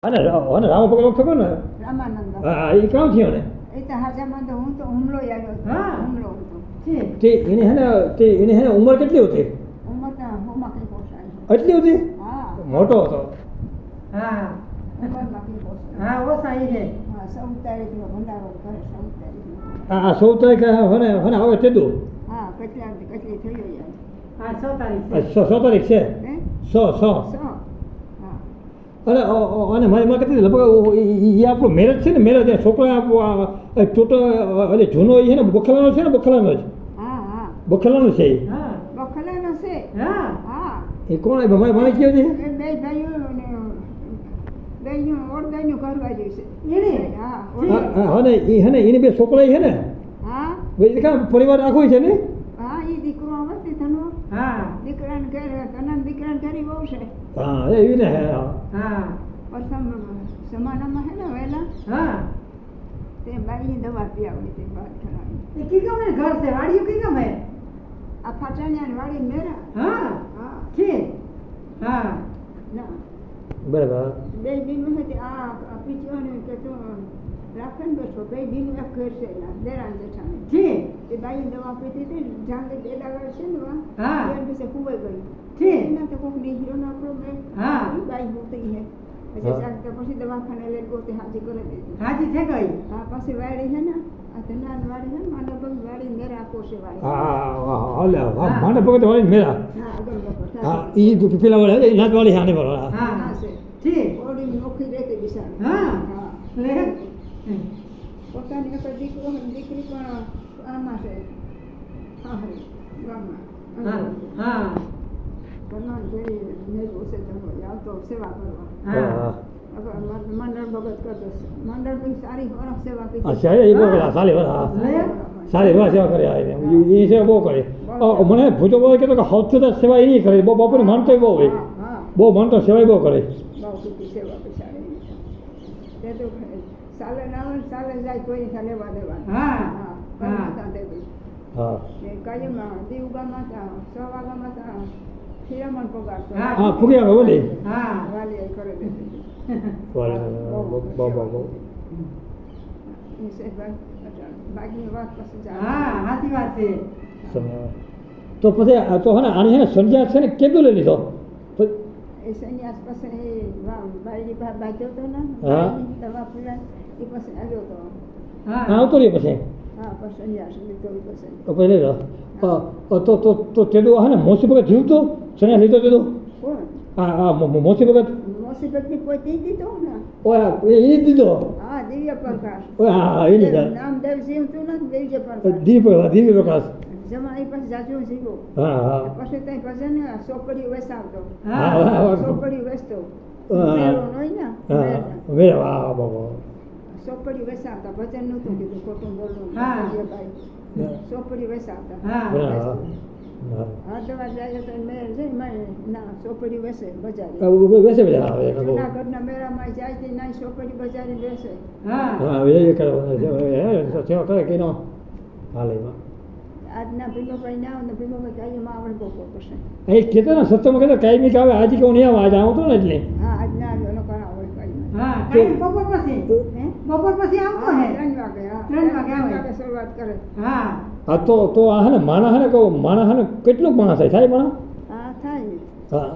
અને રામ પકડ ખબર ને રામાનંદ હા એ કામ થયો ને એ તો હાજામાં તો હું તો હુમલો આવ્યો હતો. હુમલો હતો તે એને હે ને ઉંમર કેટલી હતી? ઉંમર તો હોમાં કઈ પોસાય. એટલી હતી? હા મોટો હતો. હા ઉંમરમાં કઈ પોસાય. હા ઓસાઈ છે. હા 14 તારીખનો ભંડારો કરે 14 તારીખનો. હા 16 તારીખે હને આવે તેદું. હા કેટલી થયો યાર. હા 6 તારીખ છે. 6 તારીખ છે. હે 6 હા અને મારી માં કહેતી લગભગ એ આપણું મેરેજ છે ને મેરેજ છોકરા ટોટલ એટલે જૂનો એ છે ને બખલાનો છે ને બખલાનો જ હા હા બખલાનો છે એ. હા બખલાનો છે. હા હા એ કોણ મારી મારી કેવું છે એ બે ભાઈઓ ને બેનું ઓળગાઈનું કરવા જઈશે. એને હા હા ને એ હે ને એની બે છોકરા છે ને હા કાં પરિવાર આખો છે ને હા એ દીકરો આવે તે ધનો હા દીકરાને ઘરે તનન દીકરાને ઘરે બહુ છે. હા એવી ને હા પ્રથમ જમાનામાં હે ને વહેલા હા તે બાઈની દવા પીવડી હતી બાદ ખરાબ. એ કી ગમે ઘર છે વાડીયું કી ગમે આ ફાટાણિયાની વાડી મેરા. હા હા છે હા ના બરાબર બે દિન હતી આ પીછોને કે તો રાખન બેઠો બે દિન એક ઘર છે ના દેરાન જેઠાને છે તે બાઈ દવા પીતી હતી જાંગે દેલાગર છે ને હા. એમ પછી કુવાઈ ગઈ છે એના તો કોક નીકળ્યો ના પ્રોબ્લેમ. હા. ઈ બાઈ હોતી હે પછી હા. જાગતા પછી દવાખાને લઈ ગોતે હાજી કરી દીધી. હાજી છે ગઈ હા પછી વાડી છે ને આ ધનાન વાડી છે ને માનવ વાડી મેરા આપો છે વાડી. હા માને પગત વાળી મેરા હા આગળ ગયો હા એ પેલા વાળા એ નાત વાળી આને વાળા હા હા છે છે ઓડી નોખી રહેતી બિચારી. હા હા લે પોતાની એક દીકરો અને દીકરી પણ આમાં છે હા ગામમાં. હા હા ધનાન જેવી મેળવું છે તો આવતો સેવા કરવા. હા મંડળ ભગત કરતો મંડળ બી સારી વરસ સેવા કરી. અચ્છા એ બહુ કરે સારી વાર હા સારી વાર સેવા કરે એ સેવા બહુ કરે મને ભૂતો બહુ કહેતો કે સૌથી તો સેવા એ નહીં કરે બહુ બાપુને માનતો બહુ હોય હા હા બહુ માનતો સેવા બહુ કરે બહુ કીધી સેવા બિચારી. તે તો સાલે ના આવે ને સાલે જાય કોઈ ત્યાં લેવા દેવા. હા હા હા માતા દેવી હા કાયમ દીવગા માતા સવાગા માતા શિરામણ પગારતો. હા ફૂગ્યા બોલે હા વાલી કરે દેતી. બહુ બાકીની વાત પછી હા સાચી વાત છે તો પછી તો હે ને આની હે ને સંધ્યા છે ને કેટલું લઈ લીધો એ સંન્યાસ પછી બાયડી પાસે બાજ્યો હતો ને હા. દવા પીવા એ પછી આવ્યો હતો. હા આવતો રહ્યો પછી હા પછી સંન્યાસ લીધો એ પછી. પછી લઈ લો તો તેડું હે ને મોસી ભગત જીવતો સંન્યાસ લીધો તેડો કોણ હા મોસી ભગત મુસીબતની પોતી દીધો ને. ઓય એ દીધો હા દિવ્ય પ્રકાશ. ઓય હા એ લીધા નામ દેવ જીવતું નથી દિવ્ય પ્રકાશ. દિવ્ય પ્રકાશ જમાઈ પછી જાજુ જીવો. હા હા પછી ત્યાં ભજન ચોપડી વેસાવતો. હા ચોપડી વેચતો. હા. મેળો હોય ને હા મેળો. મેરા વાહ બાબા ચોપડી વેસાવતા ભજન નહોતું કીધું ખોટું બોલવું. હા. ભાઈ ચોપડી વેસાવતા. હા હા હરદવાર જાય તો મેળ છે ના ચોપડી વેસે બજારે. બેસે બધા આવે જૂનાગઢના મેળામાં જાય છે ના ચોપડી બજારે બેસે. હા હા એ કરવાનું સેવા કરે કે નો હાલે એમાં આજના ભીમોભાઈ ના આવે ને ભીમોભાઈ કાયમ આવડે બહુ પડશે. એ કહેતો ને સત્યમાં કહેતો કાયમી કે આવે આજે કહું નહીં આવે આજે આવતો ને એટલે હા આજના આવ્યો લોકો આવડે કાયમ. હા કઈ બપોર પછી હે બપોર પછી આવતો હે 3 વાગે હા 3 વાગે આવે. 3 વાગે શરૂઆત કરે. હા હા તો આ હે ને માણા હે ને કહું માણા હે ને કેટલું માણસ થાય માણા હા થાય. હા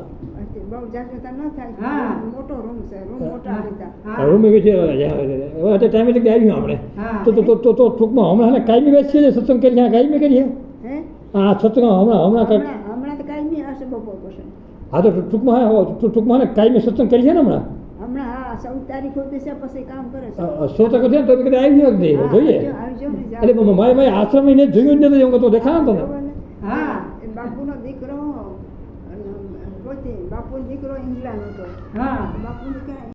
બહુ જાગૃતતા ન થાય. હા. મોટો રૂમ છે રૂમ મોટા લીધા. હા રૂમે કે છે હવે ટાઈમે લઈને આવ્યું આપણે હા. તો ટૂંકમાં હમણાં હે ને કાયમી બેસીએ સત્સંગ કરીએ કાયમી કરીએ હે હા સત્સંગ હમણાં હમણાં તો કાયમી હશે બપોર પછી. હા તો ટૂંકમાં હે ને કાયમી સત્સંગ કરીએ ને હમણાં હમણાં હા 14 તારીખ હોતી છે પછી કામ કરે છે. 100 ટકા છે ને તો કદાચ આવી ગયો જોઈએ આવજો ને જાઓ. એટલે મારી આશ્રમ ને જોયું જ નથી એવું તો દેખાય ને બરોબર ને? હા. એ બાપુનો દીકરો પોતે બાપુનો દીકરો ઇંગ્લેન્ડ હતો. હા બાપુને ક્યાં